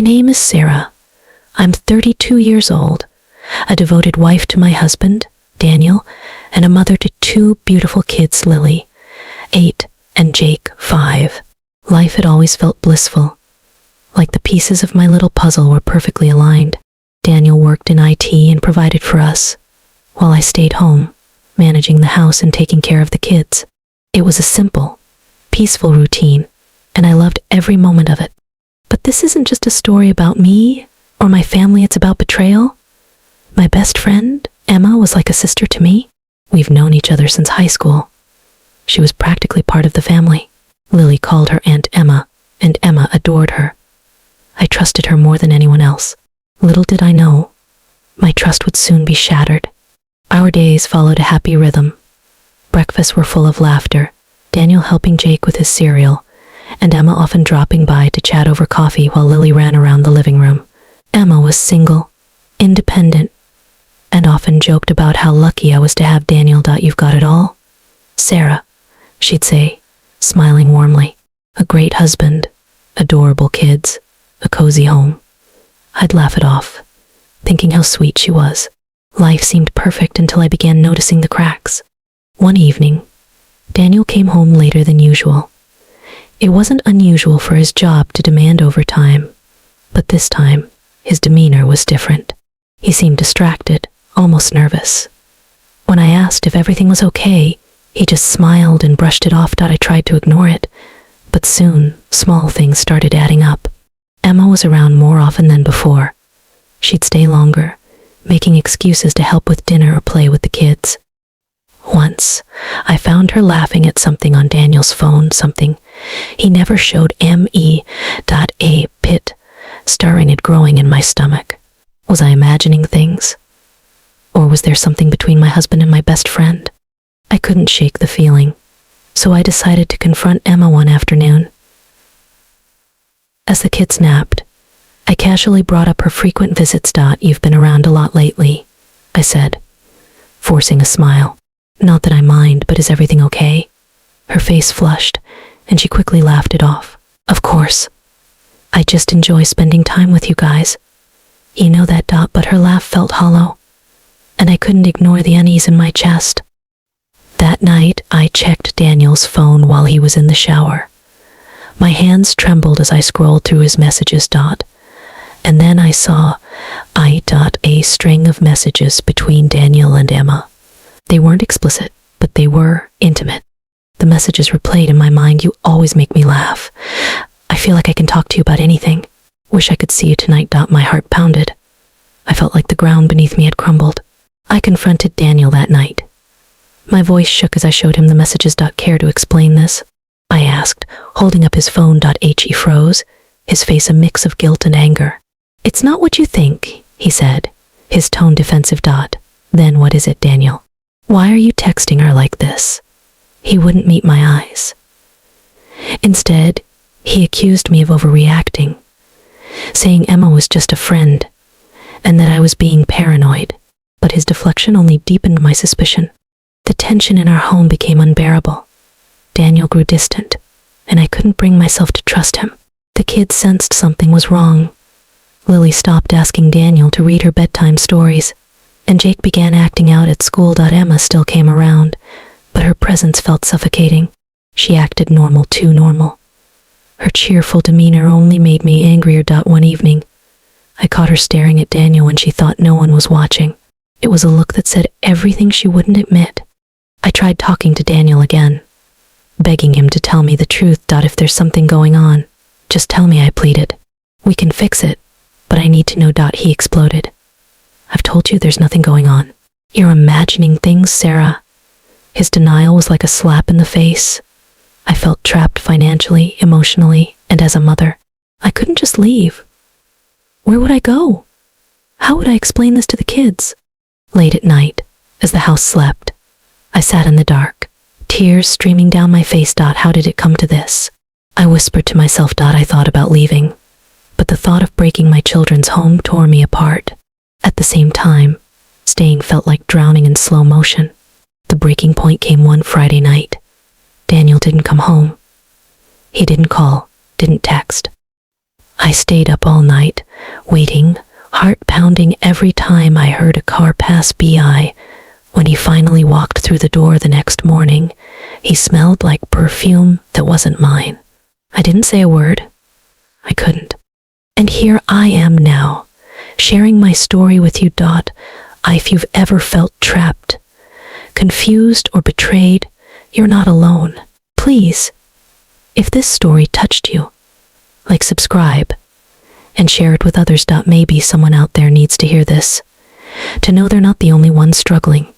My name is Sarah. I'm 32 years old, a devoted wife to my husband, Daniel, and a mother to two beautiful kids, Lily, 8, and Jake, 5. Life had always felt blissful, like the pieces of my little puzzle were perfectly aligned. Daniel worked in IT and provided for us, while I stayed home, managing the house and taking care of the kids. It was a simple, peaceful routine, and I loved every moment of it. But this isn't just a story about me or my family, it's about betrayal. My best friend, Emma, was like a sister to me. We've known each other since high school. She was practically part of the family. Lily called her Aunt Emma, and Emma adored her. I trusted her more than anyone else. Little did I know, my trust would soon be shattered. Our days followed a happy rhythm. Breakfasts were full of laughter, Daniel helping Jake with his cereal, and Emma often dropping by to chat over coffee while Lily ran around the living room. Emma was single, independent, and often joked about how lucky I was to have Daniel. You've got it all, Sarah, she'd say, smiling warmly. A great husband, adorable kids, a cozy home. I'd laugh it off, thinking how sweet she was. Life seemed perfect until I began noticing the cracks. One evening, Daniel came home later than usual. It wasn't unusual for his job to demand overtime, but this time, his demeanor was different. He seemed distracted, almost nervous. When I asked if everything was okay, he just smiled and brushed it off. I tried to ignore it, but soon, small things started adding up. Emma was around more often than before. She'd stay longer, making excuses to help with dinner or play with the kids. Once, I found her laughing at something on Daniel's phone, something he never showed me. A pit, stirring it growing in my stomach. Was I imagining things? Or was there something between my husband and my best friend? I couldn't shake the feeling, so I decided to confront Emma one afternoon. As the kids napped, I casually brought up her frequent visits. You've been around a lot lately, I said, forcing a smile. Not that I mind, but is everything okay? Her face flushed, and she quickly laughed it off. Of course. I just enjoy spending time with you guys. You know that. But her laugh felt hollow, and I couldn't ignore the unease in my chest. That night, I checked Daniel's phone while he was in the shower. My hands trembled as I scrolled through his messages. And then I saw a string of messages between Daniel and Emma. They weren't explicit, but they were intimate. The messages replayed in my mind. You always make me laugh. I feel like I can talk to you about anything. Wish I could see you tonight. My heart pounded. I felt like the ground beneath me had crumbled. I confronted Daniel that night. My voice shook as I showed him the messages. Care to explain this? I asked, holding up his phone. He froze, his face a mix of guilt and anger. It's not what you think, he said, his tone defensive. Then what is it, Daniel? Why are you texting her like this? He wouldn't meet my eyes. Instead, he accused me of overreacting, saying Emma was just a friend, and that I was being paranoid. But his deflection only deepened my suspicion. The tension in our home became unbearable. Daniel grew distant, and I couldn't bring myself to trust him. The kids sensed something was wrong. Lily stopped asking Daniel to read her bedtime stories, and Jake began acting out at school. Emma still came around, but her presence felt suffocating. She acted normal, too normal. Her cheerful demeanor only made me angrier. One evening, I caught her staring at Daniel when she thought no one was watching. It was a look that said everything she wouldn't admit. I tried talking to Daniel again, begging him to tell me the truth. If there's something going on, just tell me, I pleaded. We can fix it, but I need to know. He exploded. I've told you there's nothing going on. You're imagining things, Sarah. His denial was like a slap in the face. I felt trapped financially, emotionally, and as a mother. I couldn't just leave. Where would I go? How would I explain this to the kids? Late at night, as the house slept, I sat in the dark, tears streaming down my face. How did it come to this? I whispered to myself. I thought about leaving, but the thought of breaking my children's home tore me apart. At the same time, staying felt like drowning in slow motion. The breaking point came one Friday night. Daniel didn't come home. He didn't call, didn't text. I stayed up all night, waiting, heart pounding every time I heard a car pass by. When he finally walked through the door the next morning, he smelled like perfume that wasn't mine. I didn't say a word. I couldn't. And here I am now, sharing my story with you, Dot. If you've ever felt trapped, confused, or betrayed, you're not alone. Please, if this story touched you, subscribe, and share it with others. Maybe someone out there needs to hear this, to know they're not the only one struggling.